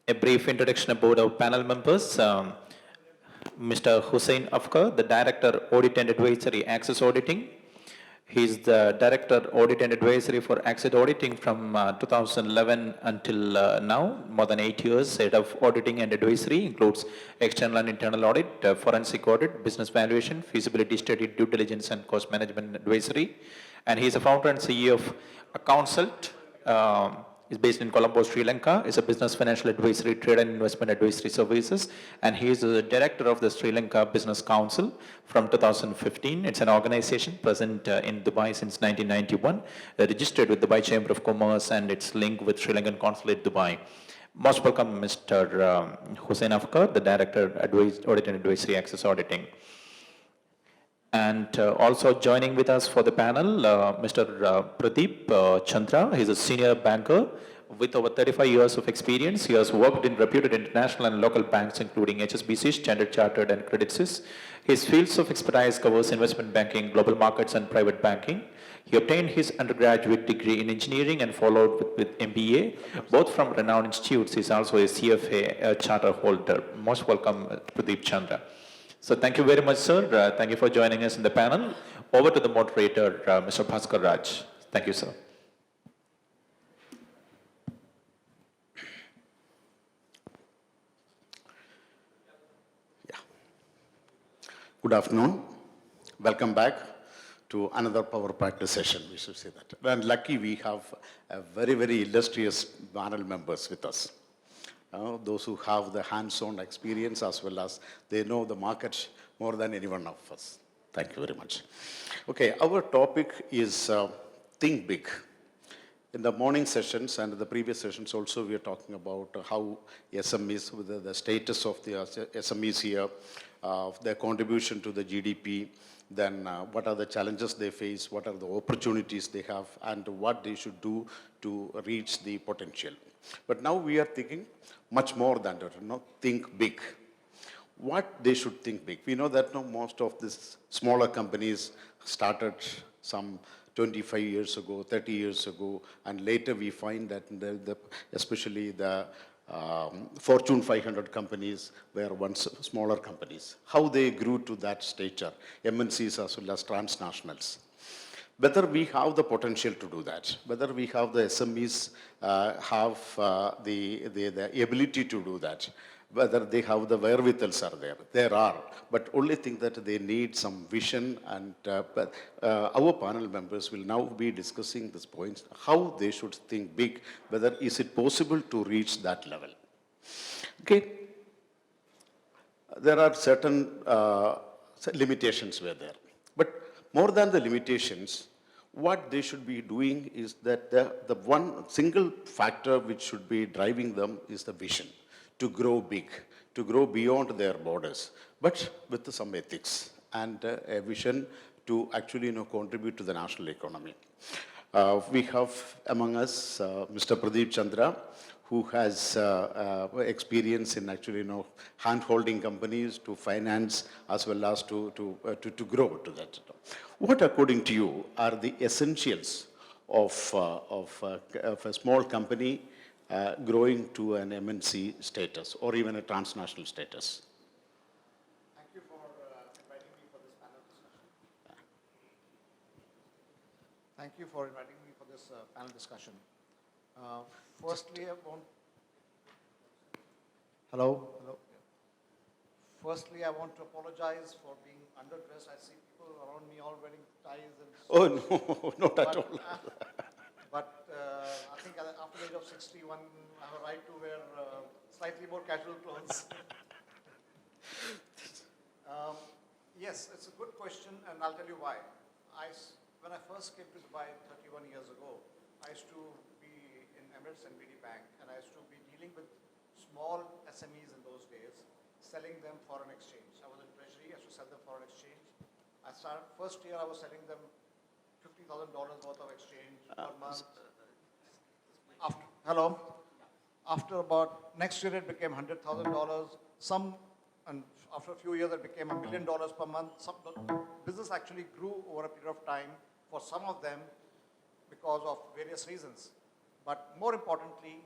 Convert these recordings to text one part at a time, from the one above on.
A brief introduction about our panel members. Mr. Hussein Afkar, the Director, Audit and Advisory, Access Auditing. He is the Director, Audit and Advisory for Access Auditing from 2011 until now, more than 8 years. Head of Auditing and Advisory includes external and internal audit, forensic audit, business valuation, feasibility study, due diligence, and cost management advisory. And he is a founder and CEO of Accounsult. Is based in Colombo, Sri Lanka, is a business financial advisory, trade and investment advisory services, and he is the director of the Sri Lanka Business Council from 2015. It's an organization present in Dubai since 1991, registered with Dubai Chamber of Commerce and its link with Sri Lankan Consulate, Dubai. Most welcome, Mr. Hussein Afkar, the director, Audit and Advisory, Access Auditing. And also joining with us for the panel, Mr. Pradeep Chandra. He's a senior banker with over 35 years of experience. He has worked in reputed international and local banks, including HSBC, Standard Chartered, and Credit Suisse. His fields of expertise covers investment banking, global markets, and private banking. He obtained his undergraduate degree in engineering and followed with MBA, both from renowned institutes. He's also a CFA charter holder. Most welcome, Pradeep Chandra. So thank you very much, sir. Thank you for joining us in the panel. Over to the moderator, Mr. Bhaskar Raj. Thank you, sir. Yeah. Good afternoon. Welcome back to another power practice session. We should say that. And lucky we have a very, very illustrious panel members with us. Those who have the hands-on experience as well as they know the market more than anyone of us. Thank you very much. Okay, our topic is think big. In the morning sessions and the previous sessions also we are talking about how SMEs, the status of the SMEs here, their contribution to the GDP, then what are the challenges they face, what are the opportunities they have, and what they should do to reach the potential. But now we are thinking much more than that, think big. What they should think big. We know that most of these smaller companies started some 25 years ago, 30 years ago, and later we find that especially the Fortune 500 companies were once smaller companies. How they grew to that stature, MNCs as well as transnationals. Whether we have the potential to do that, whether we have the SMEs have the ability to do that, whether they have the wherewithals are there. There are, but only thing that they need some vision, and our panel members will now be discussing these points, how they should think big, whether is it possible to reach that level. Okay, there are certain limitations were there, but more than the limitations, what they should be doing is that the one single factor which should be driving them is the vision, to grow big, to grow beyond their borders, but with some ethics and a vision to actually contribute to the national economy. We have among us Mr. Pradeep Chandra, who has experience in actually hand-holding companies to finance as well as to grow to that. What, according to you, are the essentials of a small company growing to an MNC status or even a transnational status? Thank you for inviting me for this panel discussion. Thank you for inviting me for this panel discussion. Firstly, I want... Hello? Hello? Firstly, I want to apologize for being underdressed. I see people around me all wearing ties and... Oh, no, not at all. But I think after the age of 61, I have a right to wear slightly more casual clothes. Yes, it's a good question, and I'll tell you why. When I first came to Dubai 31 years ago, I used to be in Emirates and BD Bank, and I used to be dealing with small SMEs in those days, selling them foreign exchange. I was in treasury, I used to sell them foreign exchange. I started, first year I was selling them $50,000 worth of exchange per month. After about, next year it became $100,000. And after a few years it became $1 million per month. Business actually grew over a period of time for some of them because of various reasons. But more importantly,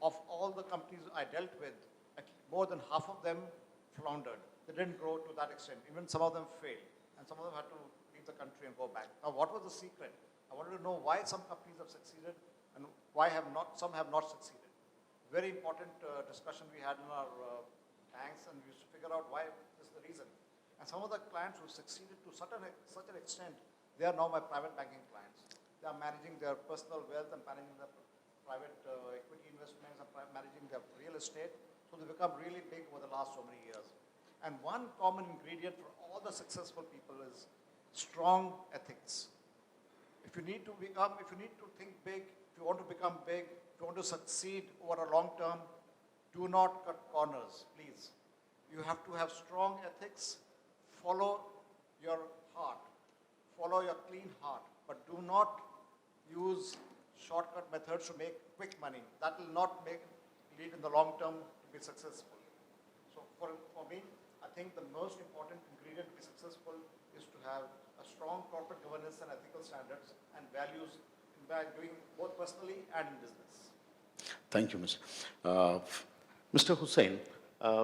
of all the companies I dealt dealt with, more than half of them floundered. They didn't grow to that extent. Even some of them failed, and some of them had to leave the country and go back. Now, what was the secret? I wanted to know why some companies have succeeded and why some have not succeeded. Very important discussion we had in our banks, and we used to figure out why this is the reason. And some of the clients who succeeded to such an extent, they are now my private banking clients. They are managing their personal wealth and managing their private equity investments and managing their real estate. So they become really big over the last so many years. And one common ingredient for all the successful people is strong ethics. If you need to think big, if you want to become big, if you want to succeed over a long term, do not cut corners, please. You have to have strong ethics, follow your heart, follow your clean heart, but do not use shortcut methods to make quick money. That will not lead in the long term to be successful. So for me, I think the most important ingredient to be successful is to have a strong corporate governance and ethical standards and values by doing both personally and in business. Thank you, Mr. Hussain.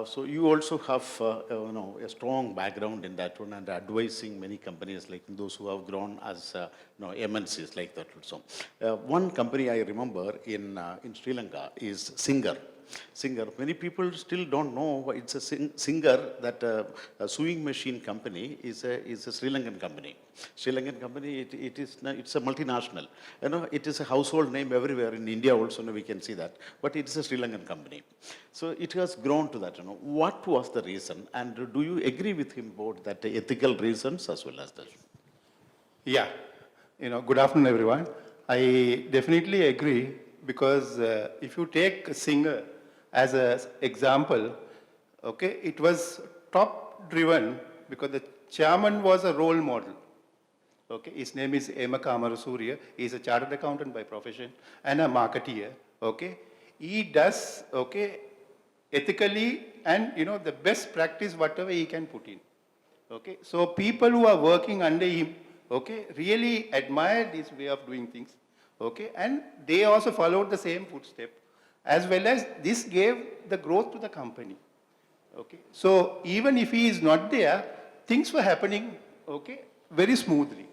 So you also have a strong background in that one and advising many companies like those who have grown as MNCs like that also. One company I remember in Sri Lanka is Singer. Many people still don't know why it's a Singer, that a sewing machine company is a Sri Lankan company. Sri Lankan company, it's a multinational. It is a household name everywhere. In India also, we can see that. But it is a Sri Lankan company. So it has grown to that. What was the reason? And do you agree with him about that ethical reasons as well as that? Yeah, good afternoon, everyone. I definitely agree because if you take a Singer as an example, okay, it was top-driven because the chairman was a role model. Okay, his name is Emirate Surya. He is a chartered accountant by profession and a marketeer. Okay, he does ethically and the best practice whatever he can put in. Okay, so people who are working under him, really admire this way of doing things. Okay, and they also followed the same footstep, as well as this gave the growth to the company. Okay, so even if he is not there, things were happening very smoothly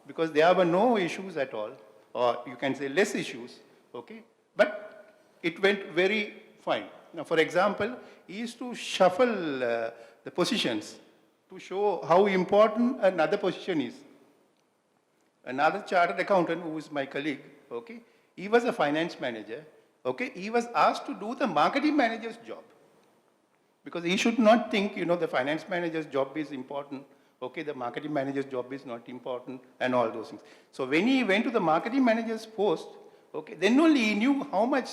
because there were no issues at all, or you can say less issues. Okay, but it went very fine. Now, for example, he used to shuffle the positions to show how important another position is. Another chartered accountant, who is my colleague, he was a finance manager. He was asked to do the marketing manager's job because he should not think, the finance manager's job is important. The marketing manager's job is not important, and all those things. So when he went to the marketing manager's post, then only he knew how much,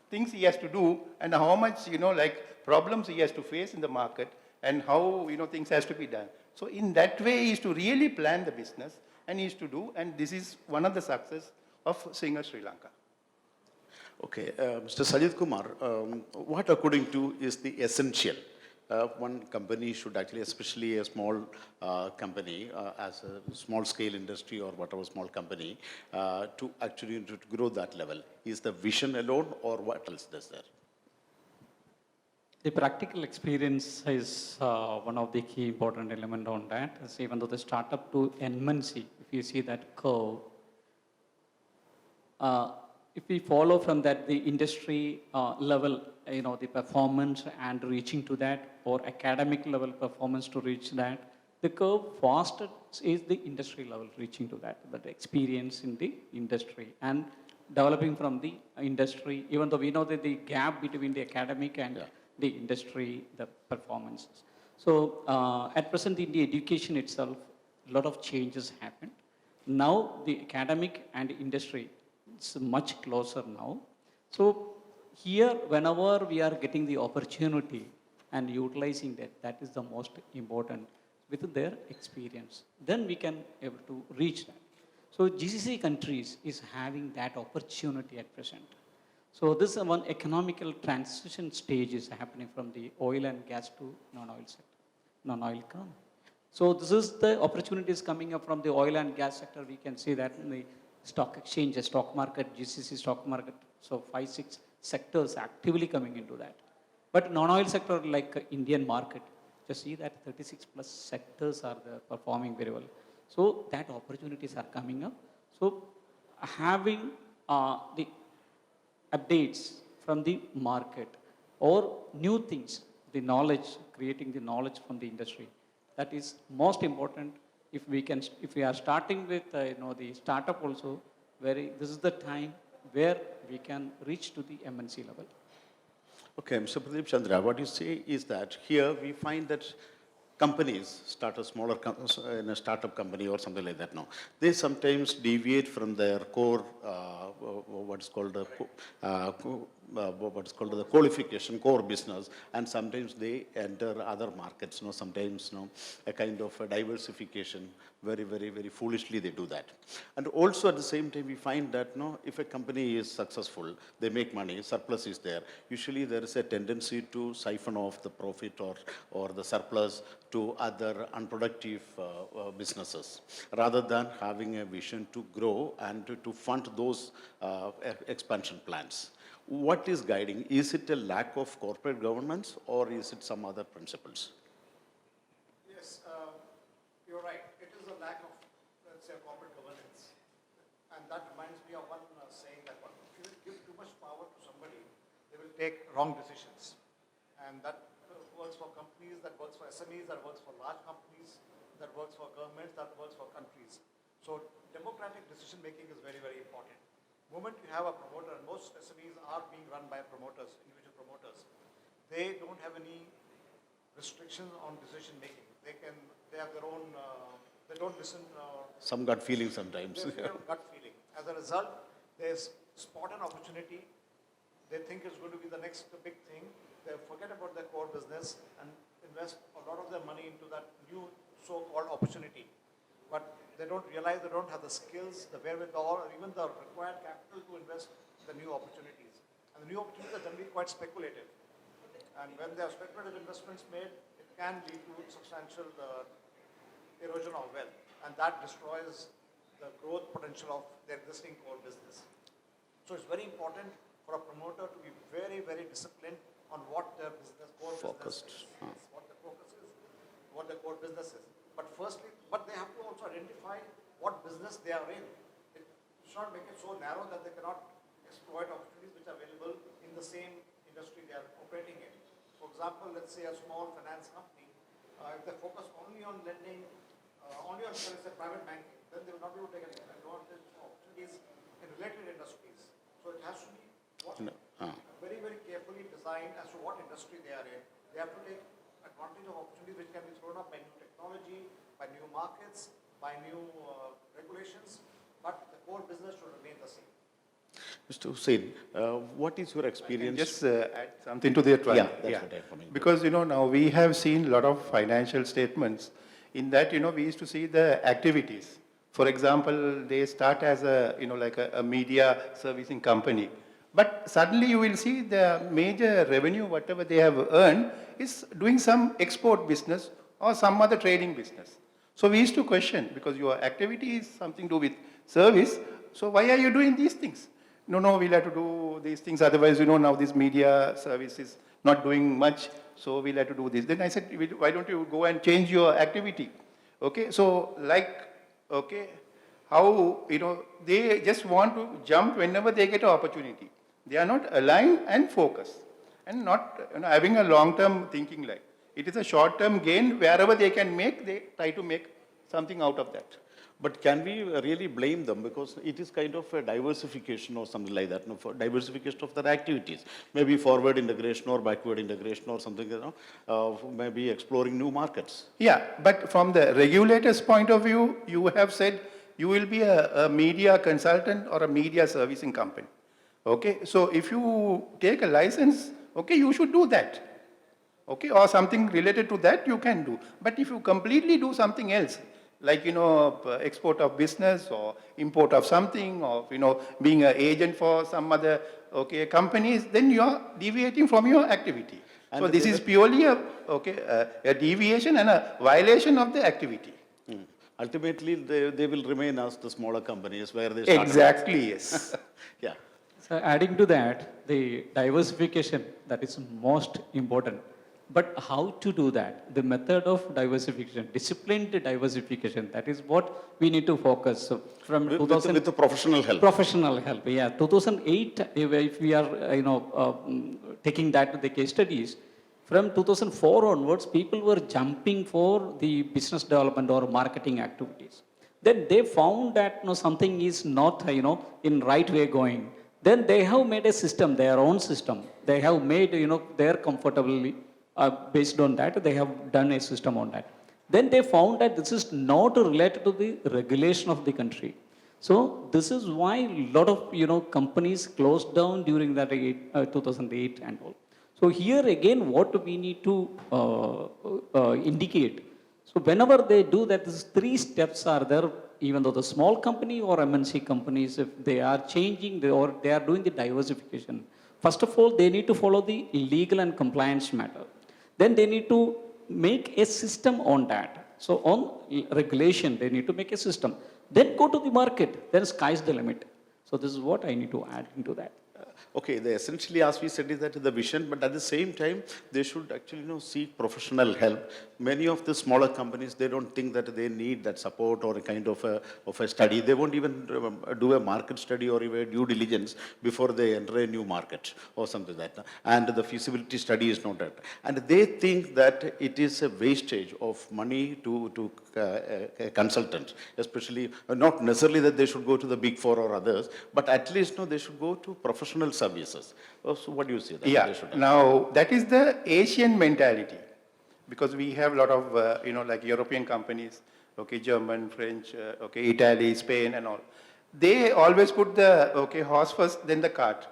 things he has to do and how much, problems he has to face in the market and how, things has to be done. So in that way, he is to really plan the business and he is to do, and this is one of the success of Singer Sri Lanka. Okay, Mr. Sajid Kumar, what according to is the essential? One company should actually, especially a small company, as a small scale industry or whatever small company, to actually to grow that level. Is the vision alone or what else does there? The practical experience is one of the key important element on that. As even though the startup to MNC, if you see that curve, if we follow from that the industry level, the performance and reaching to that, or academic level performance to reach that, the curve faster is the industry level reaching to that experience in the industry and developing from the industry, even though we know that the gap between the academic and the industry, the performances. So at present in the education itself, a lot of changes happened. Now the academic and industry, it's much closer now. So here, whenever we are getting the opportunity and utilizing that, that is the most important with their experience. Then we can able to reach that. So GCC countries is having that opportunity at present. So this is one economical transition stage is happening from the oil and gas to non-oil sector, non-oil economy. So this is the opportunities coming up from the oil and gas sector. We can see that in the stock exchange, the stock market, GCC stock market. So 5, 6 sectors actively coming into that. But non-oil sector like Indian market, just see that 36 plus sectors are there performing very well. So that opportunities are coming up. So having the updates from the market or new things, the knowledge, creating the knowledge from the industry, that is most important. If we can, if we are starting with the startup also, this is the time where we can reach to the MNC level. Okay, Mr. Pradeep Chandra, what you say is that here we find that companies start a smaller in a startup company or something like that now. They sometimes deviate from their core, what's called the qualification, core business, and sometimes they enter other markets. Sometimes a kind of a diversification. Very, very, very foolishly they do that. And also at the same time we find that if a company is successful, they make money, surplus is there. Usually there is a tendency to siphon off the profit or the surplus to other unproductive businesses, rather than having a vision to grow and to fund those expansion plans. What is guiding? Is it a lack of corporate governance or is it some other principles? Yes, you're right. It is a lack of, let's say, corporate governance. And that reminds me of one saying that if you give too much power to somebody, they will take wrong decisions. And that works for companies, that works for SMEs, that works for large companies, that works for governments, that works for countries. So democratic decision making is very, very important. The moment you have a promoter, and most SMEs are being run by promoters, individual promoters, they don't have any restrictions on decision making. They have their own, they don't listen. Some gut feeling sometimes. They have gut feeling. As a result, they spot an opportunity. They think it's going to be the next big thing. They forget about their core business and invest a lot of their money into that new so-called opportunity. But they don't realize they don't have the skills, the wherewithal, or even the required capital to invest in the new opportunities. And the new opportunities are generally quite speculative. And when there are speculative investments made, it can lead to substantial erosion of wealth. And that destroys the growth potential of their existing core business. So it's very important for a promoter to be very, very disciplined on what their core business is, what the focus is, what their core business is. But they have to also identify what business they are in. It should not make it so narrow that they cannot exploit opportunities which are available in the same industry they are operating in. For example, let's say a small finance company, if they focus only on lending, only on, say, private banking, then they will not be able to take advantage of opportunities in related industries. So it has to be very, very carefully designed as to what industry they are in. They have to take advantage of opportunities which can be thrown up by new technology, by new markets, by new regulations, but the core business should remain the same. Mr. Hussain, what is your experience? Just add something to that one. Yeah, that's what I'm coming to. Because, now we have seen a lot of financial statements. In that, we used to see the activities. For example, they start as like a media servicing company. But suddenly you will see the major revenue, whatever they have earned, is doing some export business or some other trading business. So we used to question, because your activity is something to do with service, so why are you doing these things? No, we'll have to do these things, otherwise, now this media service is not doing much, so we'll have to do this. Then I said, why don't you go and change your activity? Okay, so how, they just want to jump whenever they get an opportunity. They are not aligned and focused, and not having a long-term thinking like. It is a short-term gain, wherever they can make, they try to make something out of that. But can we really blame them? Because it is kind of a diversification or something like that, for diversification of their activities. Maybe forward integration or backward integration or something, maybe exploring new markets. Yeah, but from the regulator's point of view, you have said you will be a media consultant or a media servicing company. Okay, so if you take a license, okay, you should do that. Okay, or something related to that you can do. But if you completely do something else, like, export of business or import of something, or, being an agent for some other, companies, then you are deviating from your activity. And so this is purely a deviation and a violation of the activity. Ultimately, they will remain as the smaller companies where they start. Exactly, yes. Yeah. So adding to that, the diversification, that is most important. But how to do that? The method of diversification, disciplined diversification, that is what we need to focus. So from With, 2000, with the professional help. professional help, yeah. 2008, if we are, taking that to the case studies, from 2004 onwards, people were jumping for the business development or marketing activities. Then they found that something is not, in right way going. Then they have made a system, their own system. They have made, their comfortably, based on that, they have done a system on that. Then they found that this is not related to the regulation of the country. So this is why a lot of companies closed down during that 2008 and all. So here again, what we need to indicate. So whenever they do that, these three steps are there. Even though the small company or MNC companies, if they are changing or they are doing the diversification, first of all, they need to follow the legal and compliance matter. Then they need to make a system on that. So on regulation, they need to make a system. Then go to the market. Then sky's the limit. So this is what I need to add into that. Okay, they essentially, as we said, is that the vision, but at the same time, they should actually, seek professional help. Many of the smaller companies, they don't think that they need that support or a kind of a study. They won't even do a market study or even due diligence before they enter a new market or something like that. And the feasibility study is not that. And they think that it is a wastage of money to consultants, especially not necessarily that they should go to the Big Four or others, but at least they should go to professional services. So what do you say? That Yeah, they should have? now that is the Asian mentality, because we have a lot of, like European companies, okay, German, French, okay, Italy, Spain and all. They always put the, horse first, then the cart.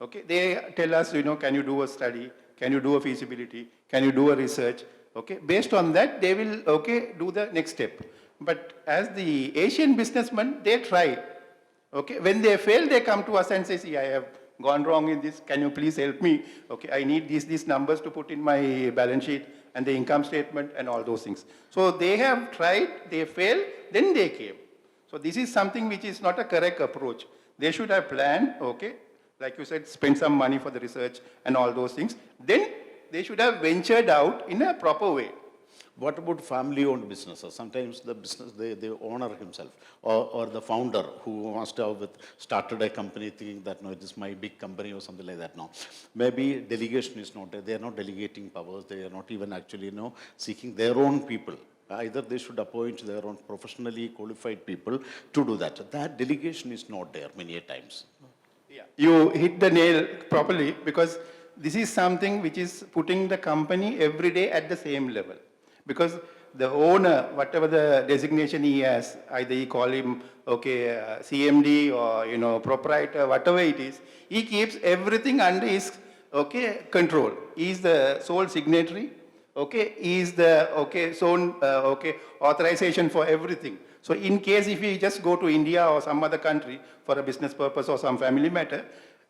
Okay, they tell us, can you do a study? Can you do a feasibility? Can you do a research? Okay, based on that, they will, do the next step. But as the Asian businessmen, they try. Okay, when they fail, they come to us and say, see, I have gone wrong in this. Can you please help me? Okay, I need these numbers to put in my balance sheet and the income statement and all those things. So they have tried, they failed, then they came. So this is something which is not a correct approach. They should have planned, okay, like you said, spend some money for the research and all those things. Then they should have ventured out in a proper way. What about family-owned businesses? Sometimes the business, the owner himself or the founder who must have started a company thinking that, no, it is my big company or something like that now. Maybe delegation is not there. They are not delegating powers. They are not even actually, seeking their own people. Either they should appoint their own professionally qualified people to do that. That delegation is not there many a times. Yeah. You hit the nail properly, because this is something which is putting the company every day at the same level. Because the owner, whatever the designation he has, either he call him, CMD or, proprietor, whatever it is, he keeps everything under his, control. He is the sole signatory, he is the, sole, authorization for everything. So in case if we just go to India or some other country for a business purpose or some family matter,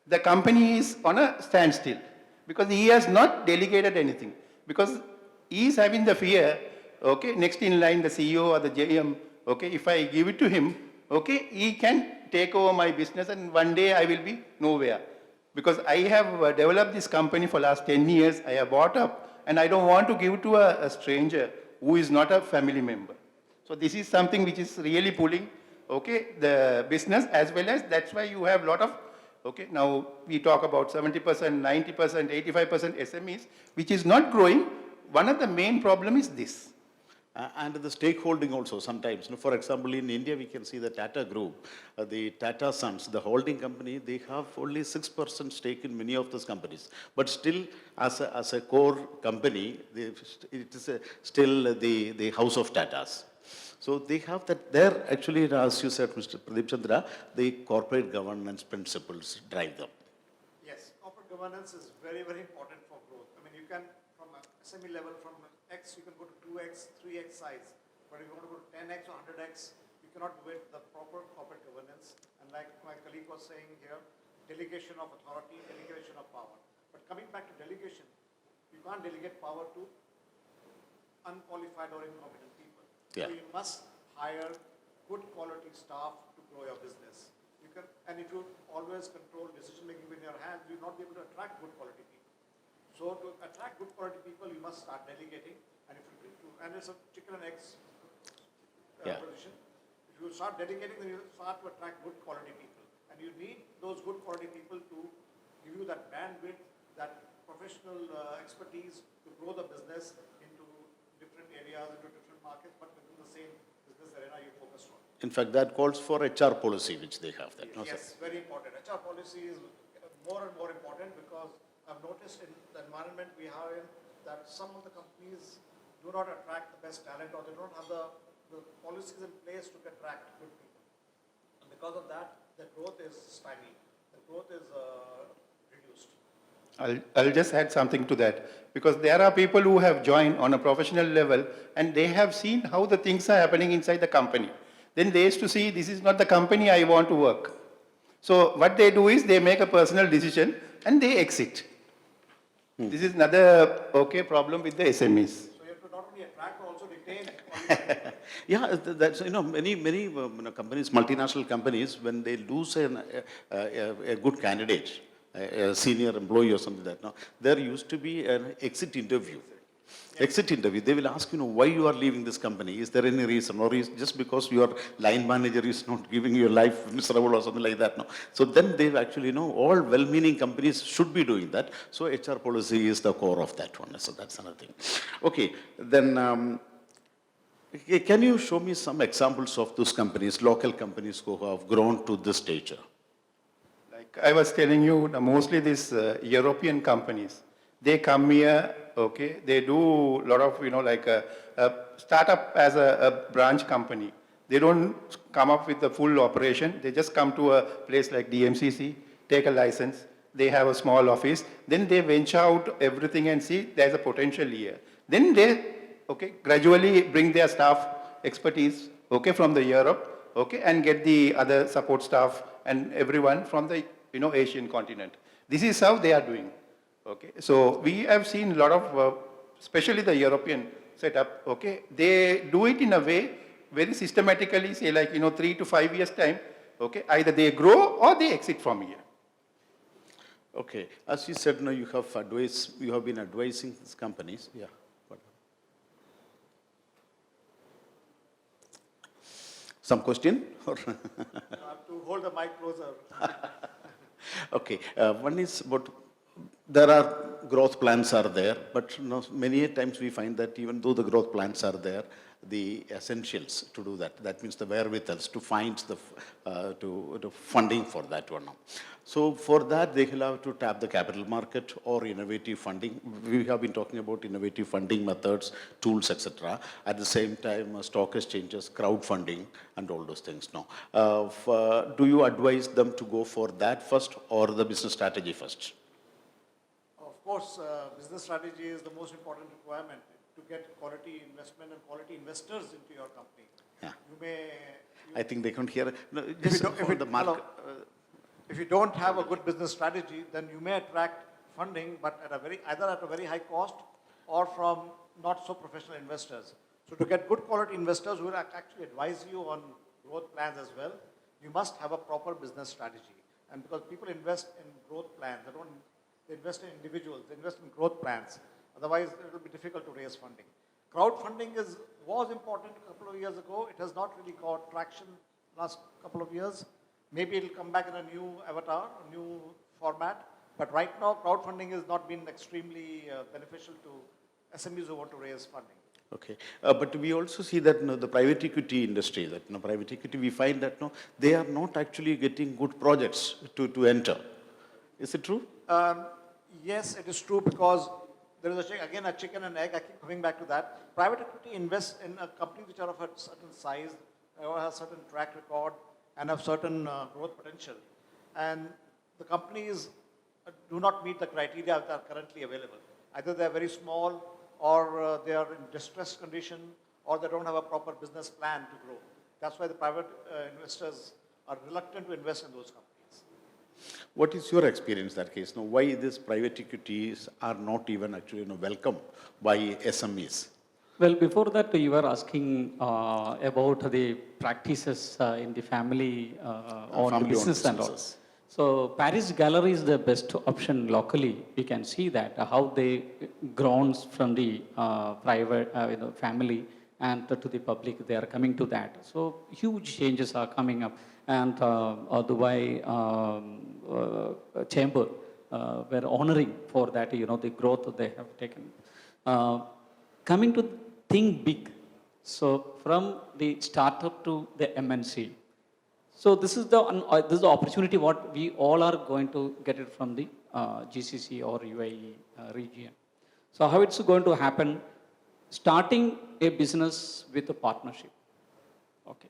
the company is on a standstill because he has not delegated anything. Because he is having the fear, next in line, the CEO or the JM, if I give it to him, he can take over my business and one day I will be nowhere. Because I have developed this company for last 10 years, I have bought up, and I don't want to give it to a stranger who is not a family member. So this is something which is really pulling, the business, as well as that's why you have a lot of, now we talk about 70%, 90%, 85% SMEs, which is not growing. One of the main problem is this. And the stakeholding also sometimes. For example, in India, we can see the Tata Group, the Tata Sons, the holding company, they have only 6% stake in many of those companies. But still, as a core company, it is still the house of Tatas. So they have that there, actually, as you said, Mr. Pradeep Chandra, the corporate governance principles drive them. Yes, corporate governance is very, very important for growth. I mean, you can, from a SME level, from X, you can go to 2X, 3X size. But if you want to go to 10X or 100X, you cannot do it the proper corporate governance. And like my colleague was saying here, delegation of authority, delegation of power. But coming back to delegation, you can't delegate power to unqualified or incompetent people. Yeah. So you must hire good quality staff to grow your business. You and if you always control decision making in your hands, you'll not be able to attract good quality people. So to attract good quality people, you must start delegating, and and it's a chicken and eggs position. If you start delegating, then you start to attract good quality people, and you need those good quality people to give you that bandwidth, that professional expertise to grow the business into different areas, into different markets, but within the same business arena you focused on. In fact, that calls for HR policy, which they have that. No, sir? Yes, very important. HR policy is more and more important because I've noticed in the environment we have in that some of the companies do not attract the best talent, or they don't have the policies in place to attract good people. And because of that, the growth is stymied. The growth is reduced. I'll just add something to that, because there are people who have joined on a professional level and they have seen how the things are happening inside the company. Then they used to see, this is not the company I want to work. So what they do is they make a personal decision and they exit. This is another problem with the SMEs. So you have to not only attract but also retain. Yeah, that's, many companies, multinational companies, when they lose a good candidate, a senior employee or something like that, no, there used to be an exit interview. Exit interview. They will ask, why you are leaving this company. Is there any reason? Or is just because your line manager is not giving your life miserable or something like that? No. So then they actually, all well-meaning companies should be doing that. So HR policy is the core of that one. So that's another thing. Okay, then can you show me some examples of those companies, local companies who have grown to this stature? Like I was telling you, mostly these European companies, they come here, they do a lot of, like a startup as a branch company. They don't come up with the full operation. They just come to a place like DMCC, take a license. They have a small office. Then they venture out everything and see there's a potential here. Then they, gradually bring their staff expertise, from the Europe, and get the other support staff and everyone from the, Asian continent. This is how they are doing. So we have seen a lot of, especially the European setup, they do it in a way very systematically, say like, 3 to 5 years time, either they grow or they exit from here. Okay, as you said, you have been advising these companies. Yeah. Some question? You have to hold the mic closer. Okay, one is about, there are growth plans are there, but many times we find that even though the growth plans are there, the essentials to do that means the wherewithals to find the funding for that one. So for that, they will have to tap the capital market or innovative funding. We have been talking about innovative funding methods, tools, etc. At the same time, stock exchanges, crowdfunding, and all those things. Do you advise them to go for that first or the business strategy first? Of course, business strategy is the most important requirement to get quality investment and quality investors into your company. Yeah. You I think they can't hear. No, if just you don't- if for it- the market. if you don't have a good business strategy, then you may attract funding, but either at a very high cost or from not so professional investors. So to get good quality investors who will actually advise you on growth plans as well, you must have a proper business strategy. And because people invest in growth plans, they invest in individuals, they invest in growth plans. Otherwise, it will be difficult to raise funding. Crowdfunding was important a couple of years ago. It has not really got traction last couple of years. Maybe it will come back in a new avatar, a new format. But right now, crowdfunding has not been extremely beneficial to SMEs who want to raise funding. Okay, but we also see that the private equity industry, private equity, we find that they are not actually getting good projects to enter. Is it true? Yes, it is true, because there is again a chicken and egg. I keep coming back to that. Private equity invests in companies which are of a certain size, or have a certain track record, and have certain growth potential. And the companies do not meet the criteria that are currently available. Either they are very small, or they are in distressed condition, or they don't have a proper business plan to grow. That's why the private investors are reluctant to invest in those companies. What is your experience in that case? Why these private equities are not even actually welcome by SMEs? Well, before that, you were asking about the practices in the family owned Family-owned business and all. businesses. So Paris Gallery is the best option locally. We can see that how they grown from the private family and to the public. They are coming to that. So huge changes are coming up, and Dubai Chamber were honoring for that. The growth that they have taken. Coming to think big. So from the startup to the MNC. So this is the opportunity what we all are going to get it from the GCC or UAE region. So how it's going to happen? Starting a business with a partnership. Okay.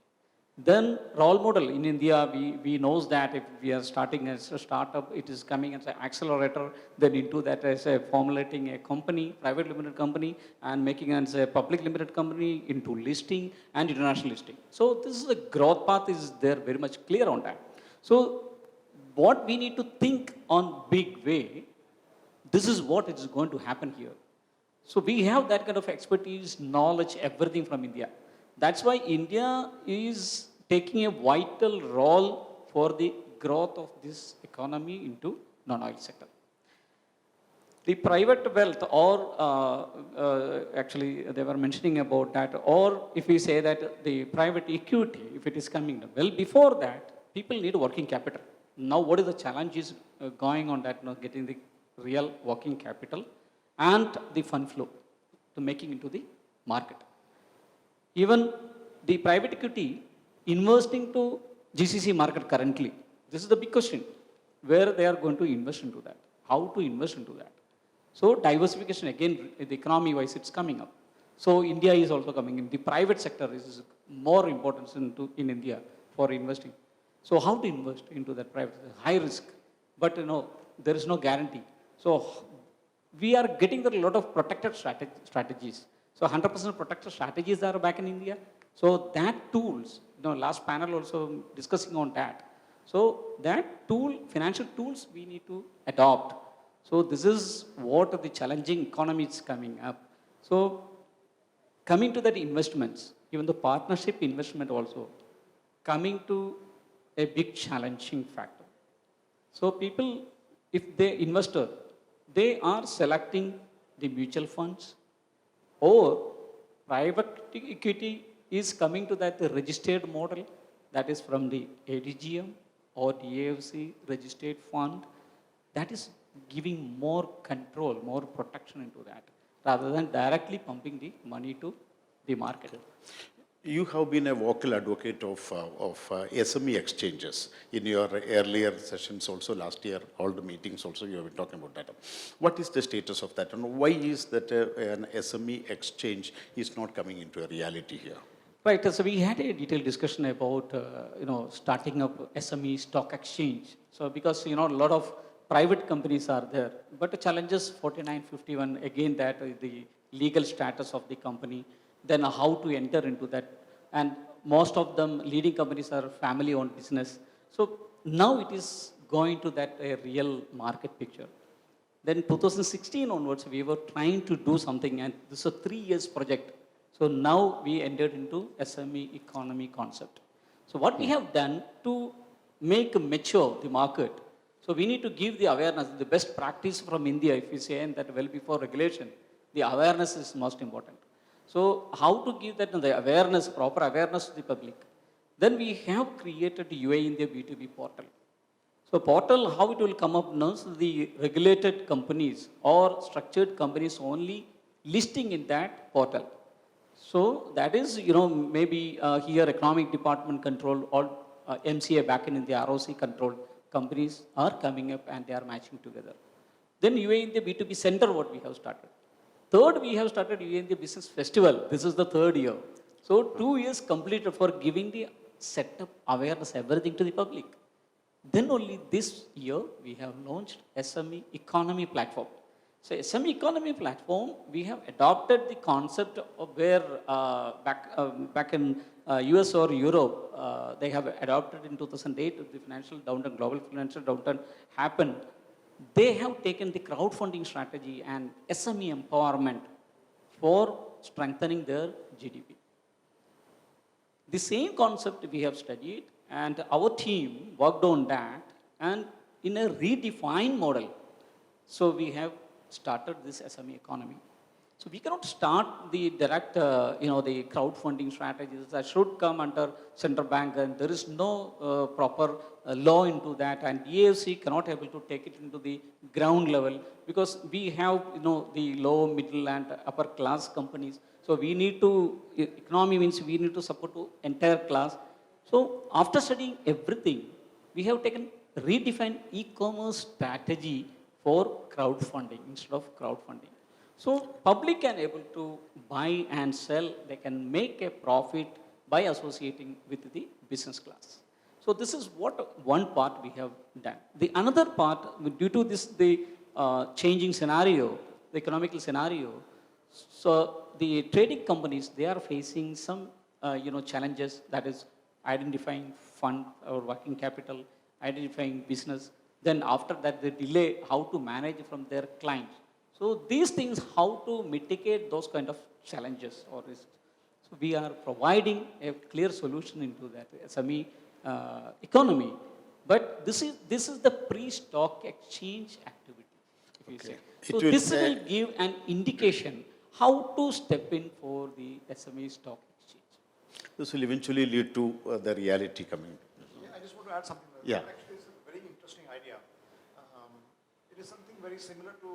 Then role model in India, we knows that if we are starting as a startup, it is coming as an accelerator, then into that as a formulating a company, private limited company, and making as a public limited company into listing and international listing. So this is a growth path is there very much clear on that. So what we need to think on big way, this is what is going to happen here. So we have that kind of expertise, knowledge, everything from India. That's why India is taking a vital role for the growth of this economy into non-oil sector. The private wealth, or actually they were mentioning about that, or if we say that the private equity, if it is coming, well, before that, people need working capital. Now, what is the challenges going on that, getting the real working capital and the fund flow to making into the market. Even the private equity investing to GCC market currently, this is the big question, where they are going to invest into that, how to invest into that. So diversification, again, the economy wise, it's coming up. So India is also coming in. The private sector is more important in India for investing. So how to invest into that private, high risk, but there is no guarantee. So we are getting a lot of protected strategies. So 100% protected strategies are back in India. So that tools, last panel also discussing on that. So that tool, financial tools, we need to adopt. So this is what the challenging economy is coming up. So coming to that investments, even the partnership investment also, coming to a big challenging factor. So people, if they investor, they are selecting the mutual funds, or private equity is coming to that registered model, that is from the ADGM or DAFC registered fund, that is giving more control, more protection into that, rather than directly pumping the money to the market. You have been a vocal advocate of SME exchanges. In your earlier sessions also, last year, all the meetings also, you have been talking about that. What is the status of that, and why is that an SME exchange is not coming into a reality here? Right, so we had a detailed discussion about, starting up SME stock exchange. So because, a lot of private companies are there, but the challenges 4951, again, that the legal status of the company, then how to enter into that. And most of them, leading companies are family-owned business. So now it is going to that a real market picture. Then 2016 onwards, we were trying to do something, and this is a 3 years project. So now we entered into SME economy concept. So what we have done to make mature the market, so we need to give the awareness, the best practice from India, if we say, and that well before regulation, the awareness is most important. So how to give that the awareness, proper awareness to the public? Then we have created UAE India B2B portal. So portal, how it will come up now, so the regulated companies or structured companies only listing in that portal. So that is, maybe here economic department control or MCA back in the ROC controlled companies are coming up and they are matching together. Then UAE India B2B center, what we have started. Third, we have started UAE India Business Festival. This is the third year. So 2 years completed for giving the setup, awareness, everything to the public. Then only this year, we have launched SME Economy Platform. So SME Economy Platform, we have adopted the concept of where back in US or Europe, they have adopted in 2008, the financial downturn, global financial downturn happened. They have taken the crowdfunding strategy and SME empowerment for strengthening their GDP. The same concept we have studied, and our team worked on that, and in a redefined model. So we have started this SME economy. So we cannot start the direct, the crowdfunding strategies that should come under central bank, and there is no proper law into that, and EAFC cannot able to take it into the ground level because we have, the low, middle, and upper class companies. So we need to, economy means we need to support to entire class. So after studying everything, we have taken redefined e-commerce strategy for crowdfunding instead of crowdfunding. So public can able to buy and sell, they can make a profit by associating with the business class. So this is what one part we have done. The another part, due to this, the changing scenario, the economical scenario, so the trading companies, they are facing some, challenges, that is identifying fund or working capital, identifying business. Then after that, they delay how to manage from their clients. So these things, how to mitigate those kind of challenges or risks. So we are providing a clear solution into that SME economy. But this is the pre-stock exchange activity, if you say. So It will this say- will give an indication how to step in for the SME stock exchange. This will eventually lead to the reality coming. Yeah, I just want to add something. Yeah. Actually, it's a very interesting idea. It is something very similar to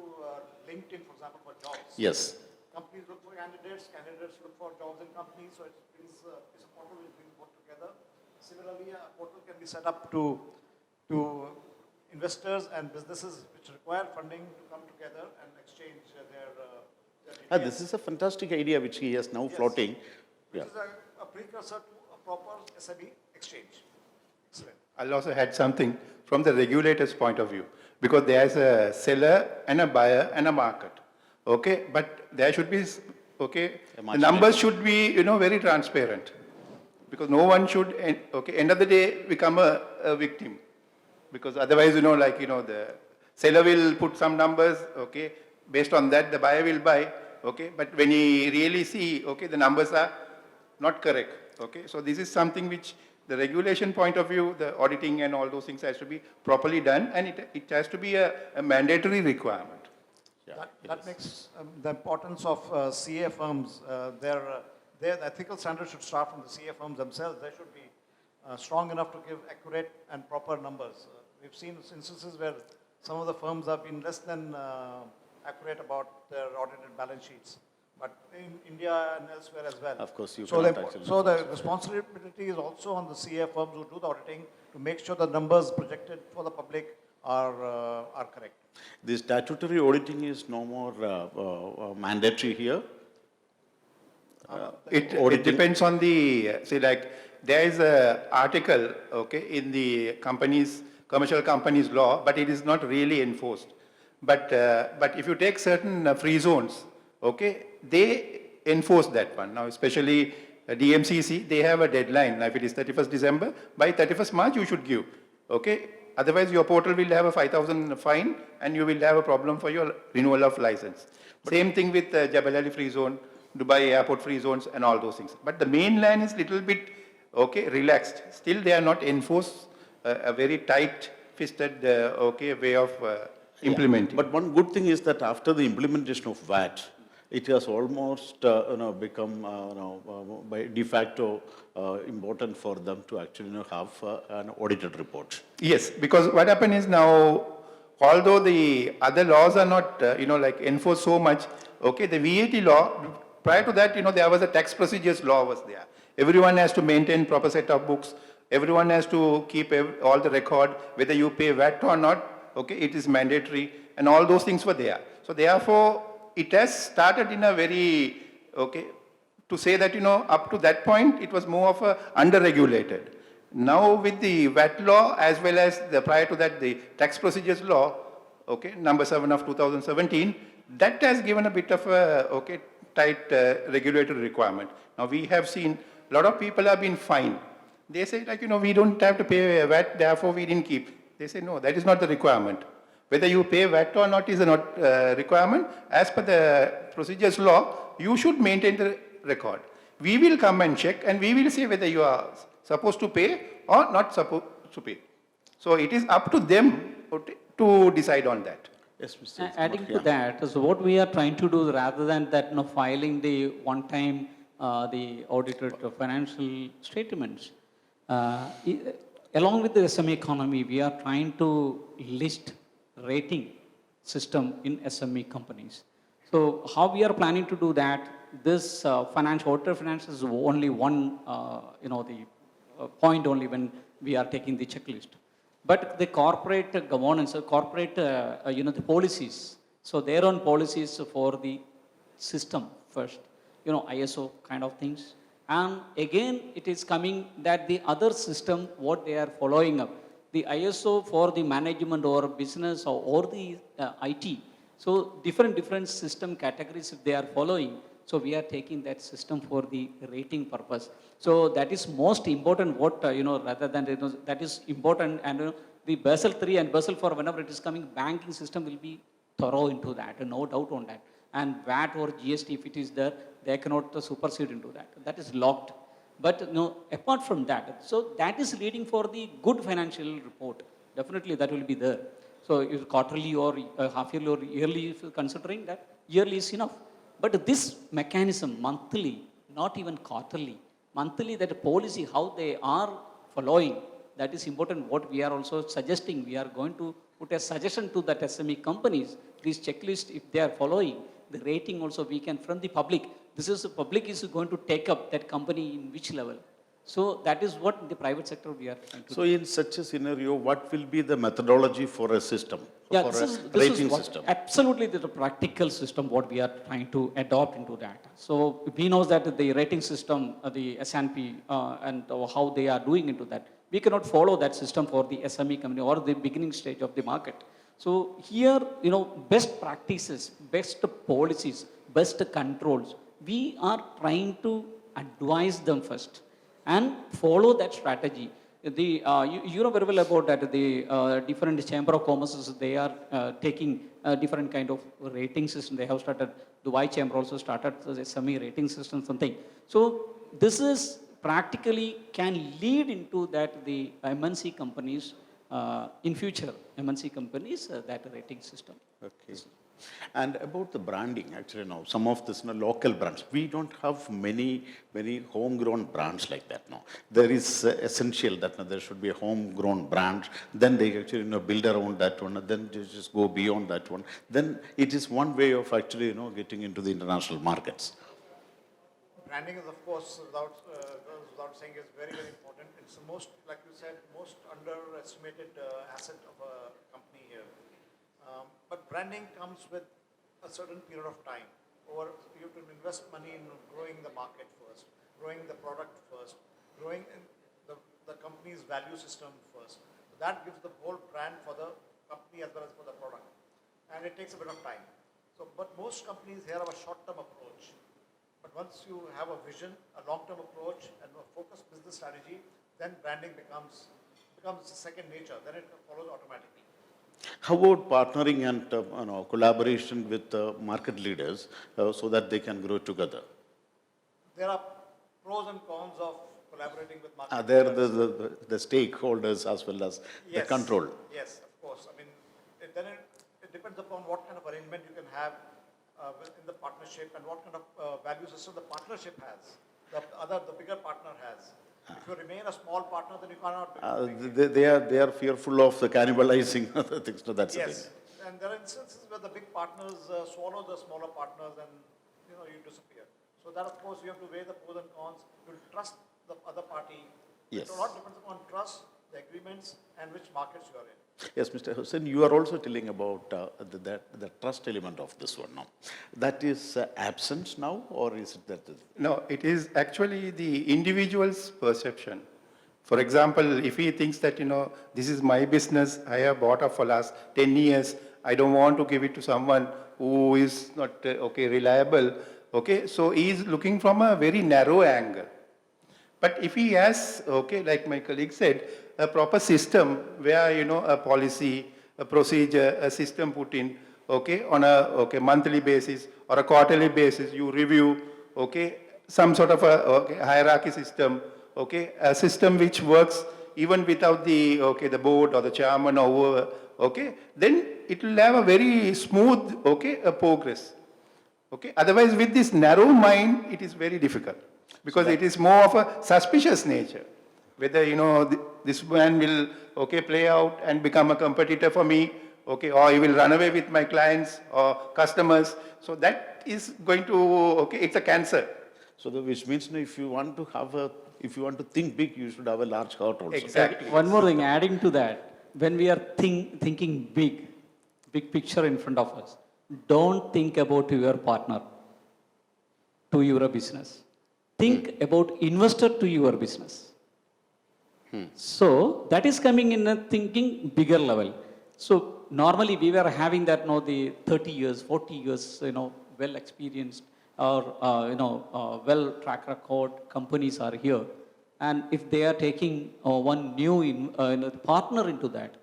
LinkedIn, for example, for jobs. Yes. Companies look for candidates, candidates look for jobs in companies, so it's a portal which brings both together. Similarly, a portal can be set up to investors and businesses which require funding to come together and exchange their details. This is a fantastic idea which he is now Yes. floating. Which Yeah. is a precursor to a proper SME exchange. Excellent. I'll also add something from the regulator's point of view, because there's a seller and a buyer and a market. Okay, but there should be, the numbers should be, very transparent. Because no one should, end of the day, become a victim. Because otherwise, the seller will put some numbers, based on that, the buyer will buy, but when he really see, the numbers are not correct, so this is something which the regulation point of view, the auditing and all those things has to be properly done, and it has to be a mandatory requirement. That makes the importance of CA firms, their ethical standards should start from the CA firms themselves. They should be strong enough to give accurate and proper numbers. We've seen instances where some of the firms have been less than accurate about their audited balance sheets, but in India and elsewhere as well. Of course, you so cannot the, actually so the responsibility is also on the CA firms who do the auditing to make sure the numbers projected for the public are correct. The statutory auditing is no more mandatory here. It Auditing. depends on the, there is a article, in the commercial companies law, but it is not really enforced. But if you take certain free zones, they enforce that one. Now, especially DMCC, they have a deadline. Now, if it is 31st December, by 31st March, you should give, Otherwise, your portal will have a 5,000 fine, and you will have a problem for your renewal of license. Same thing with Jebel Ali free zone, Dubai airport free zones, and all those things. But the mainland is little bit, relaxed. Still, they are not enforced a very tight-fisted, way of implementing. But one good thing is that after the implementation of VAT, it has almost become by de facto important for them to actually have an audited report. Yes, because what happened is now, although the other laws are not, enforced so much, the VAT law, prior to that, there was a tax procedures law was there. Everyone has to maintain proper set of books. Everyone has to keep all the record, whether you pay VAT or not, it is mandatory, and all those things were there. So therefore, it has started in a very, to say that, up to that point, it was more of a under-regulated. Now with the VAT law, as well as prior to that, the tax procedures law, number 7 of 2017, that has given a bit of a, tight regulatory requirement. Now we have seen a lot of people have been fined. They say we don't have to pay VAT, therefore we didn't keep. They say, no, that is not the requirement. Whether you pay VAT or not is not requirement. As per the procedures law, you should maintain the record. We will come and check and we will say whether you are supposed to pay or not supposed to pay. So it is up to them to decide on that. Yes, Mr. Adding to Yeah. that, so what we are trying to do rather than that, filing the one-time the audited financial statements, along with the SME economy, we are trying to list rating system in SME companies. So how we are planning to do that? This financial auditor finance is only one, the point only when we are taking the checklist. But the corporate governance, the policies, so their own policies for the system first, ISO kind of things. And again, it is coming that the other system, what they are following up, the ISO for the management or business or the IT. So different system categories if they are following. So we are taking that system for the rating purpose. So that is most important what, rather than, that is important. And the Basel 3 and Basel 4, whenever it is coming, banking system will be thorough into that, no doubt on that. And VAT or GST, if it is there, they cannot supersede into that. That is locked. But apart from that, so that is leading for the good financial report. Definitely that will be there. So if quarterly or half yearly or yearly, if you're considering that, yearly is enough. But this mechanism, monthly, not even quarterly, monthly, that policy, how they are following, that is important. What we are also suggesting, we are going to put a suggestion to that SME companies, this checklist, if they are following, the rating also we can, from the public, this is the public is going to take up that company in which level. So that is what the private sector we are trying to So do. in such a scenario, what will be the methodology for a system, Yeah, for this a is rating what, system? absolutely the practical system what we are trying to adopt into that. So we know that the rating system, the S&P and how they are doing into that. We cannot follow that system for the SME company or the beginning stage of the market. So here, best practices, best policies, best controls, we are trying to advise them first and follow that strategy. The, you know very well about that, the different chamber of commerces, they are taking different kind of rating system. They have started, Dubai chamber also started the SME rating system, something. So this is practically can lead into that the MNC companies, in future, MNC companies, that rating system. Okay. And about the branding, actually now, some of this local brands, we don't have many homegrown brands like that now. There is essential that there should be a homegrown brand, then they actually build around that one, and then they just go beyond that one. Then it is one way of actually getting into the international markets. Branding is, of course, without saying, is very, very important. It's the most, like you said, most underestimated asset of a company here. But branding comes with a certain period of time. You have to invest money in growing the market first, growing the product first, growing in the company's value system first. So that gives the whole brand for the company as well as for the product. And it takes a bit of time. So, but most companies here have a short-term approach. But once you have a vision, a long-term approach, and a focused business strategy, then branding becomes second nature. Then it follows automatically. How about partnering and collaboration with market leaders so that they can grow together? There are pros and cons of collaborating with market There leaders. the stakeholders as well as the control. Yes, of course. I mean, it depends upon what kind of arrangement you can have in the partnership and what kind of value system the partnership has, the bigger partner has. If you remain a small partner, then you cannot be big. They are fearful of the cannibalizing other things. So that's the Yes, thing. and there are instances where the big partners swallow the smaller partners and you disappear. So that, of course, you have to weigh the pros and cons. You trust the other party. Yes. So a lot depends upon trust, the agreements, and which markets you are in. Yes, Mr. Hussain, you are also telling about the trust element of this one now. That is absent now, or is it that? No, it is actually the individual's perception. For example, if he thinks that, this is my business, I have bought it for last 10 years, I don't want to give it to someone who is not, reliable, so he is looking from a very narrow angle. But if he has, like my colleague said, a proper system where, a policy, a procedure, a system put in, okay, on a monthly basis or a quarterly basis, you review, okay, some sort of a hierarchy system, okay, a system which works even without the the board or the chairman or whoever, okay, then it will have a very smooth progress. Okay, otherwise with this narrow mind, it is very difficult because it is more of a suspicious nature. Whether, this man will, play out and become a competitor for me, okay, or he will run away with my clients or customers. So that is going to, it's a cancer. So which means, if you want to think big, you should have a large heart also. Exactly. One more thing, adding to that, when we are thinking big picture in front of us, don't think about your partner to your business. Think about investor to your business. So that is coming in a thinking bigger level. So normally we were having that, the 30 years, 40 years, well experienced or, well track record companies are here. And if they are taking one new partner into that,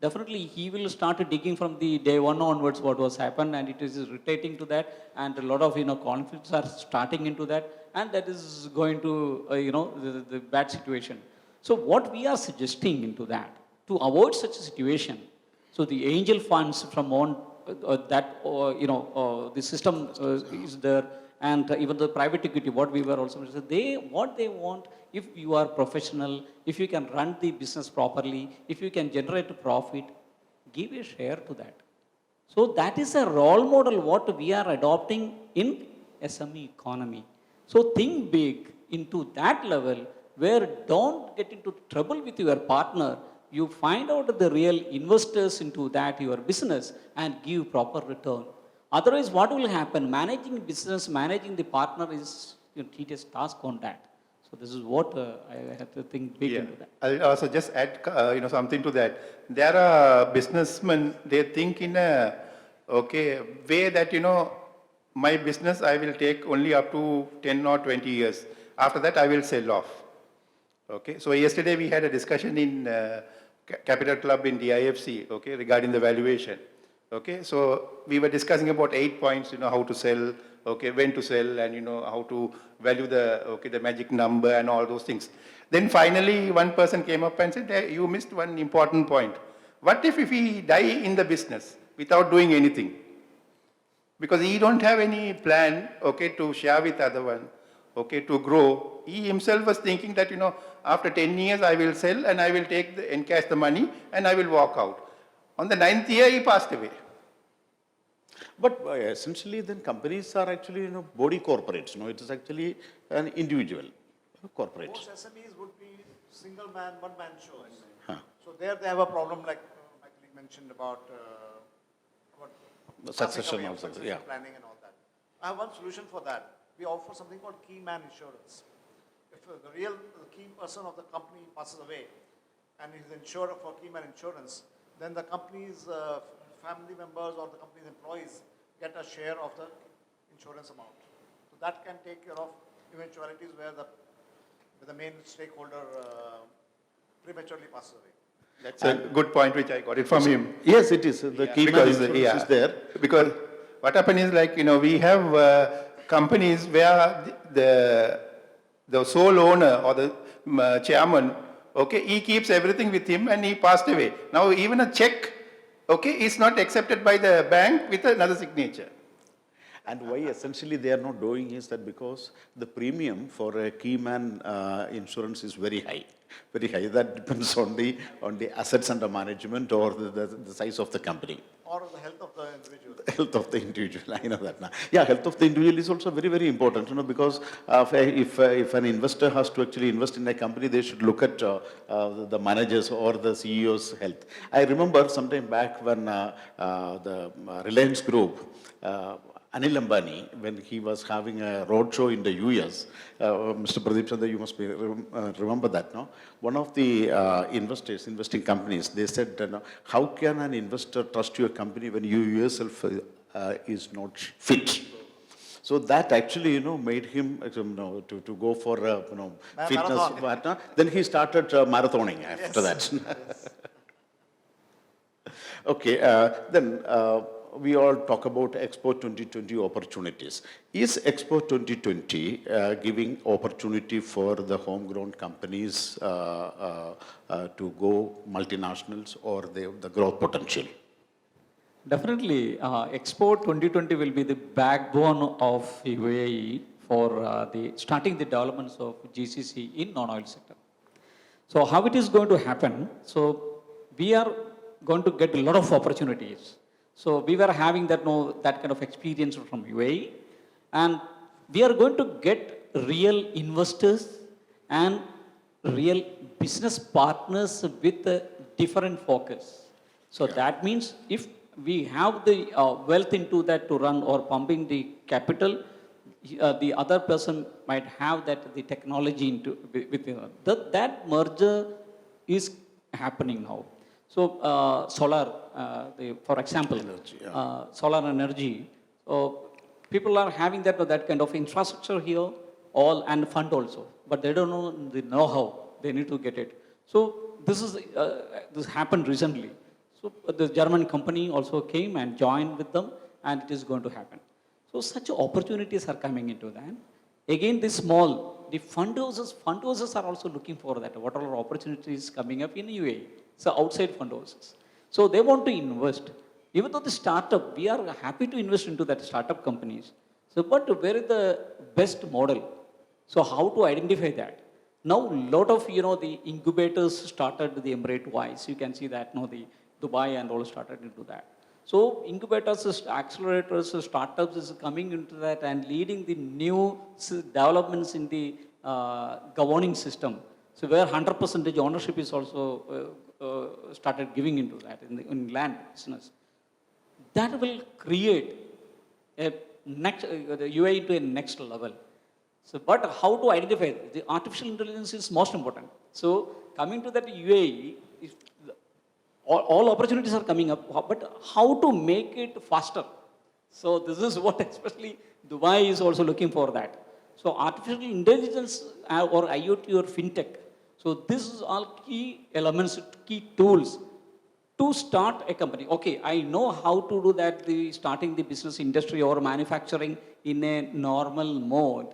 definitely he will start digging from the day one onwards what was happened, and it is rotating to that, and a lot of conflicts are starting into that, and that is going to the bad situation. So what we are suggesting into that to avoid such a situation, so the angel funds from on the system is there, and even the private equity, what we were also what they want, if you are professional, if you can run the business properly, if you can generate a profit, give a share to that. So that is a role model what we are adopting in SME economy. So think big into that level where don't get into trouble with your partner. You find out the real investors into that your business and give proper return. Otherwise, what will happen? Managing business, managing the partner is a tedious task on that. So this is what I have to think big into that. I'll also just add, something to that. There are businessmen, they think in a, way that, my business I will take only up to 10 or 20 years. After that, I will sell off. Okay, so yesterday we had a discussion in Capital Club in the IFC, regarding the valuation. Okay, so we were discussing about 8 points, how to sell, when to sell, and how to value the the magic number and all those things. Then finally, one person came up and said, "Hey, you missed one important point. What if we die in the business without doing anything? Because he don't have any plan, to share with other one, to grow. He himself was thinking that, after 10 years I will sell and I will take encash the money and I will walk out. On the 9th year, he passed away. But essentially, then companies are actually, body corporates. It is actually an individual corporate. Most SMEs would be single man, one man shows. Huh. So there they have a problem like my colleague mentioned about The succession passing away, also, succession yeah. planning and all that. I have one solution for that. We offer something called key man insurance. If the key person of the company passes away and is insured for key man insurance, then the company's family members or the company's employees get a share of the insurance amount. So that can take care of eventualities where the main stakeholder prematurely passes away. That's a good point which I got it from him. Yes, it is. The key man insurance is there. Because what happens is like, we have companies where the sole owner or the chairman, he keeps everything with him and he passed away. Now even a check, is not accepted by the bank with another signature. And why essentially they are not doing is that because the premium for a key man insurance is very high. Very high. That depends on the assets under management or the size of the company. Or the health of the individual. Health of the individual, I know that now. Yeah, health of the individual is also very, very important, because if an investor has to actually invest in a company, they should look at the managers or the CEO's health. I remember sometime back when the Reliance Group, Anil Ambani, when he was having a roadshow in the US, Mr. Pradeep Chandra, you must remember that, no? One of the investing companies, they said, how can an investor trust your company when you yourself is not fit? So that actually, made him to go for fitness. Then he started marathoning after that. Okay, then we all talk about Expo 2020 opportunities. Is Expo 2020 giving opportunity for the homegrown companies to go multinationals or the growth potential? Definitely, Expo 2020 will be the backbone of UAE for the starting the developments of GCC in non-oil sector. So how it is going to happen? So we are going to get a lot of opportunities. So we were having that kind of experience from UAE, and we are going to get real investors and real business partners with a different focus. So that means if we have the wealth into that to run or pumping the capital, the other person might have the technology into with that merger is happening now. So solar, for example, Energy, yeah. solar energy. So people are having that kind of infrastructure here, all and fund also, but they don't know the know-how. They need to get it. So this happened recently. So the German company also came and joined with them, and it is going to happen. So such opportunities are coming into that. Again, the fund houses are also looking for that. What are opportunities coming up in UAE? So outside fund houses. So they want to invest. Even though the startup, we are happy to invest into that startup companies. So, but where is the best model? So how to identify that? Now, lot of the incubators started the Emirate wise. You can see that the Dubai and all started into that. So incubators, accelerators, startups is coming into that and leading the new developments in the governing system. So where 100% ownership is also started giving into that in land business. That will create a the UAE to a next level. So, but how to identify it? The artificial intelligence is most important. So coming to that UAE, if all opportunities are coming up, but how to make it faster? So this is what especially Dubai is also looking for that. So artificial intelligence or IoT or fintech. So this is all key elements, key tools to start a company. Okay, I know how to do that, starting the business industry or manufacturing in a normal mode.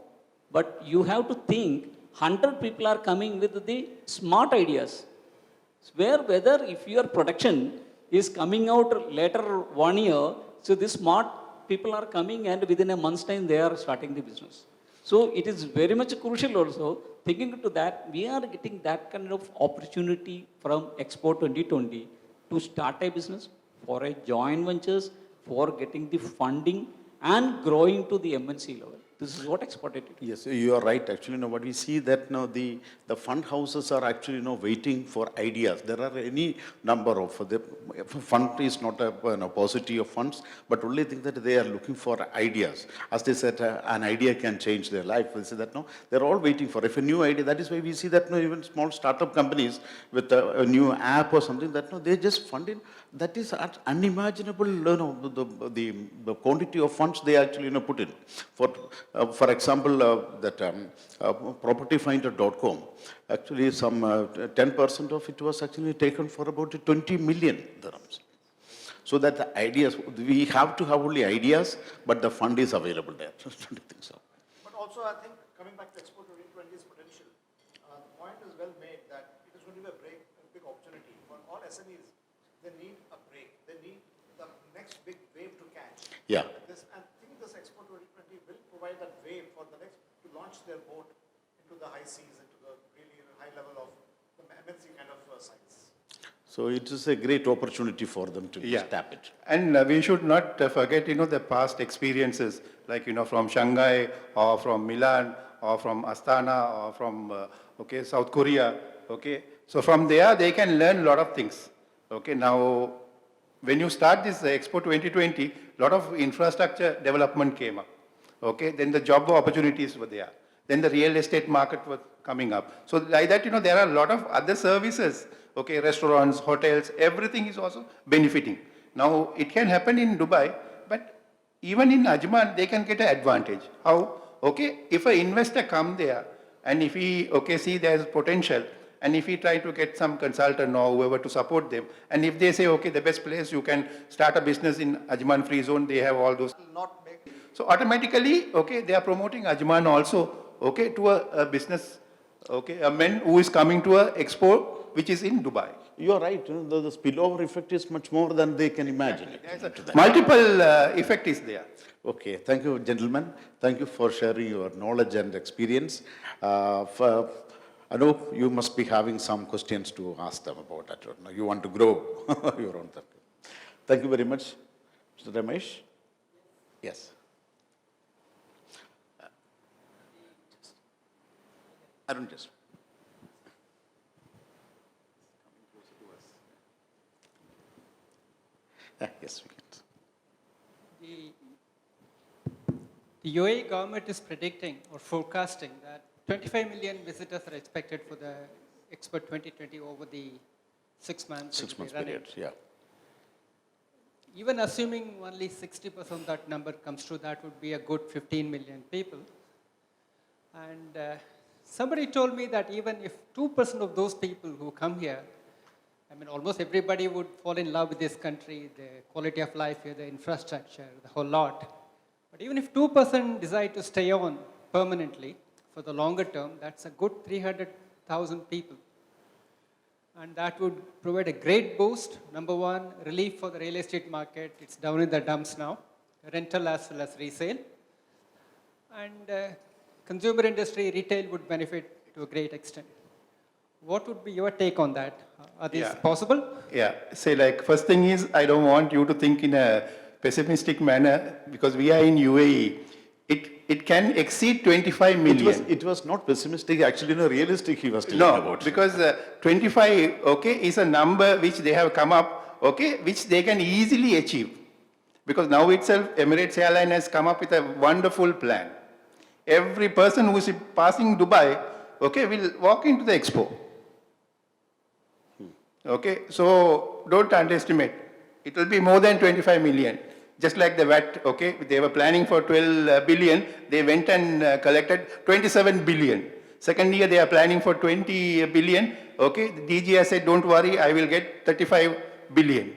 But you have to think 100 people are coming with the smart ideas. Whether if your production is coming out later 1 year, so the smart people are coming and within a month's time they are starting the business. So it is very much crucial also, thinking into that, we are getting that kind of opportunity from Expo 2020 to start a business, for a joint ventures, for getting the funding and growing to the MNC level. This is what exported it. Yes, you are right. Actually, what we see that now the fund houses are actually waiting for ideas. There are any number of the fund is not a paucity of funds, but only thing that they are looking for ideas. As they said, an idea can change their life. They say that they're all waiting for if a new idea. That is why we see that even small startup companies with a new app or something that they just fund in. That is unimaginable. The quantity of funds they actually put in for example, that propertyfinder.com, actually some 10% of it was actually taken for about 20 million dirhams. So that the ideas, we have to have only ideas, but the fund is available there. Don't you think so? But also, I think, coming back to Expo 2020's potential, the point is well made that it is going to be a big opportunity. For all SMEs, they need a break. They need the next big wave to catch. Yeah. I think this Expo 2020 will provide that wave for the next, to launch their boat into the high seas, into the really high level of the MNC kind of size. So it is a great opportunity for them to just tap it. And we should not forget, the past experiences, like, from Shanghai or from Milan or from Astana or from, South Korea, So from there, they can learn a lot of things, Now, when you start this Expo 2020, a lot of infrastructure development came up, Then the job opportunities were there. Then the real estate market was coming up. So like that, there are a lot of other services, restaurants, hotels, everything is also benefiting. Now, it can happen in Dubai, but even in Ajman, they can get an advantage. How? If an investor come there, and if he, see there's potential, And if we try to get some consultant or whoever to support them, and if they say, okay, the best place you can start a business in Ajman Free Zone, they have all those. Will not make So automatically, okay, they are promoting Ajman also, okay, to a business, okay, a man who is coming to a expo which is in Dubai. You are right, the spillover effect is much more than they can imagine. Multiple effect is there. Okay, thank you, gentlemen. Thank you for sharing your knowledge and experience. I know you must be having some questions to ask them about that. Or no, you want to grow your own thing. Thank you very much. Mr. Ramesh? Yes. Arun, just. Yes, we can. The UAE government is predicting or forecasting that 25 million visitors are expected for the Expo 2020 over the 6 months. 6 it will months be running. period, yeah. Even assuming only 60% of that number comes true, that would be a good 15 million people. And somebody told me that even if 2% of those people who come here, I mean, almost everybody would fall in love with this country, the quality of life here, the infrastructure, the whole lot. But even if 2% decide to stay on permanently for the longer term, that's a good 300,000 people. And that would provide a great boost. Number one, relief for the real estate market. It's down in the dumps now, rental as well as resale. And consumer industry, retail would benefit to a great extent. What would be your take on that? Are these possible? Yeah, say like first thing is I don't want you to think in a pessimistic manner because we are in UAE. It can exceed 25 million. It was not pessimistic, actually, realistic he was telling No, about. because 25, okay, is a number which they have come up, okay, which they can easily achieve. Because now itself, Emirates Airline has come up with a wonderful plan. Every person who is passing Dubai, okay, will walk into the expo. Okay, so don't underestimate. It will be more than 25 million. Just like the VAT, okay, they were planning for 12 billion, they went and collected 27 billion. Second year they are planning for 20 billion, okay, the DG has said, don't worry, I will get 35 billion.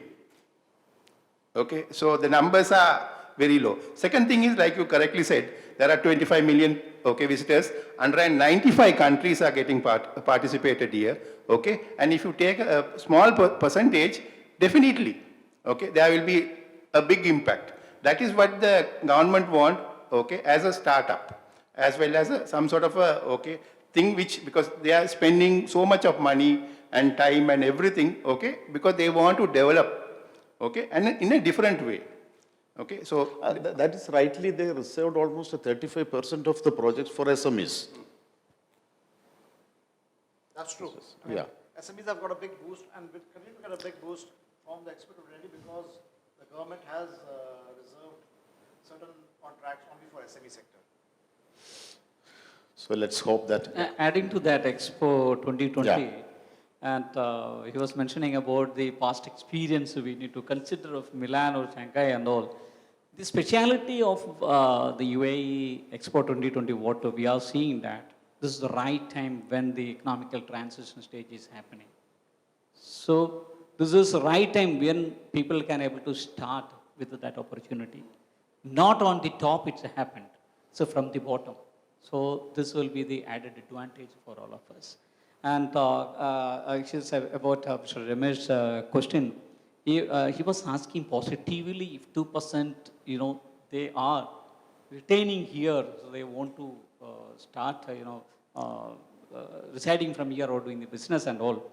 Okay, so the numbers are very low. Second thing is, like you correctly said, there are 25 million, okay, visitors, 195 countries are getting participated here, okay, and if you take a small percentage, definitely, okay, there will be a big impact. That is what the government want, okay, as a startup, as well as some sort of a, okay, thing which, because they are spending so much of money and time and everything, okay, because they want to develop, okay, and in a different way. Okay, so that is rightly, they reserved almost 35% of the projects for SMEs. That's true. Yeah. SMEs have got a big boost and will continue to get a big boost from the Expo 2020 because the government has reserved certain contracts only for SME sector. So let's hope that. Adding to that Expo 2020, Yeah. and he was mentioning about the past experience we need to consider of Milan or Shanghai and all. The speciality of the UAE Expo 2020, what we are seeing that this is the right time when the economical transition stage is happening. So this is the right time when people can able to start with that opportunity. Not on the top it's happened, so from the bottom. So this will be the added advantage for all of us. And actually about Mr. Ramesh's question, he was asking positively if 2%, they are retaining here, so they want to start, residing from here or doing the business and all.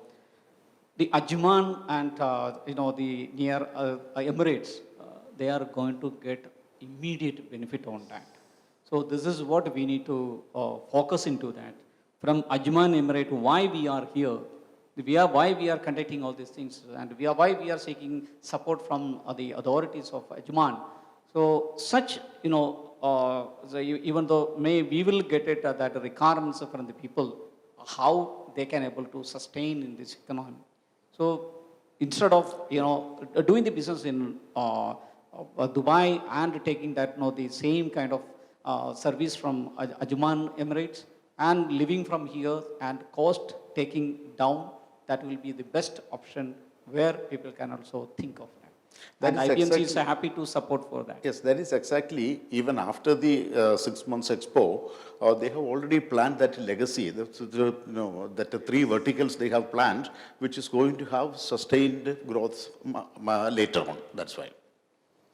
The Ajman and, the near Emirates, they are going to get immediate benefit on that. So this is what we need to focus into that. From Ajman Emirate, why we are here, why we are conducting all these things, and why we are seeking support from the authorities of Ajman. So such, even though we will get it that requirements from the people, how they can able to sustain in this economy. So instead of, doing the business in Dubai and taking that, the same kind of service from Ajman Emirates and living from here and cost taking down, that will be the best option where people can also think of that. That And is IBMC is exactly- happy to support for that. Yes, that is exactly, even after the 6 months expo, they have already planned that legacy, that the three verticals they have planned, which is going to have sustained growth later on, that's why.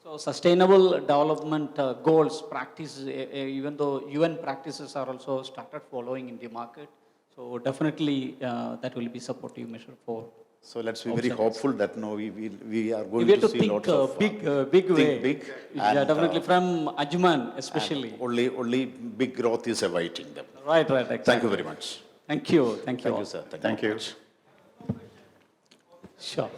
So sustainable development goals practice, even though UN practices are also started following in the market. So definitely that will be supportive measure for. So let's be very hopeful that now we are going We have to to see think lots of. big think way. big Yeah, and, definitely from Ajman especially. Only big growth is awaiting them. Right, exactly. Thank you very much. Thank you, thank you. Thank all. you, sir. Thank you. very much. Sure.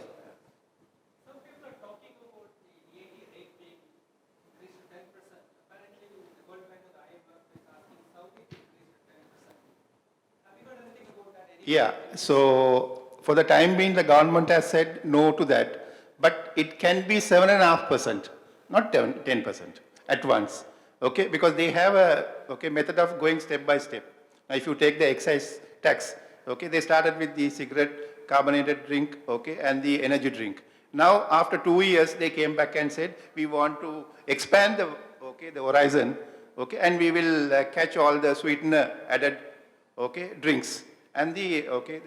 Yeah, so for the time being, the government has said no to that, but it can be 7.5%, not 10% at once, okay? Because they have a method of going step by step. Now, if you take the excise tax, okay, they started with the cigarette, carbonated drink, okay, and the energy drink. Now, after 2 years, they came back and said, we want to expand the horizon, okay, and we will catch all the sweetener added, okay, drinks and the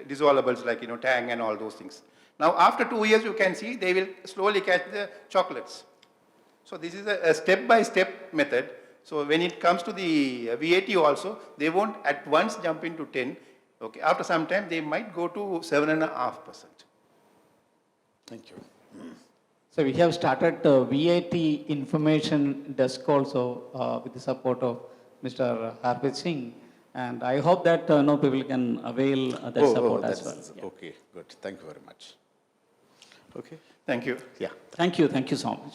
dissolvables like Tang and all those things. Now after 2 years you can see they will slowly catch the chocolates. So this is a step-by-step method. So when it comes to the VAT also, they won't at once jump into 10. Okay, after some time they might go to 7.5%. Thank you. So we have started VAT information desk also with the support of Mr. Harpreet Singh. And I hope that no people can avail that support as well. that's- Yeah. Okay, good. Thank you very much. Okay. Thank you. Yeah. Thank you so much.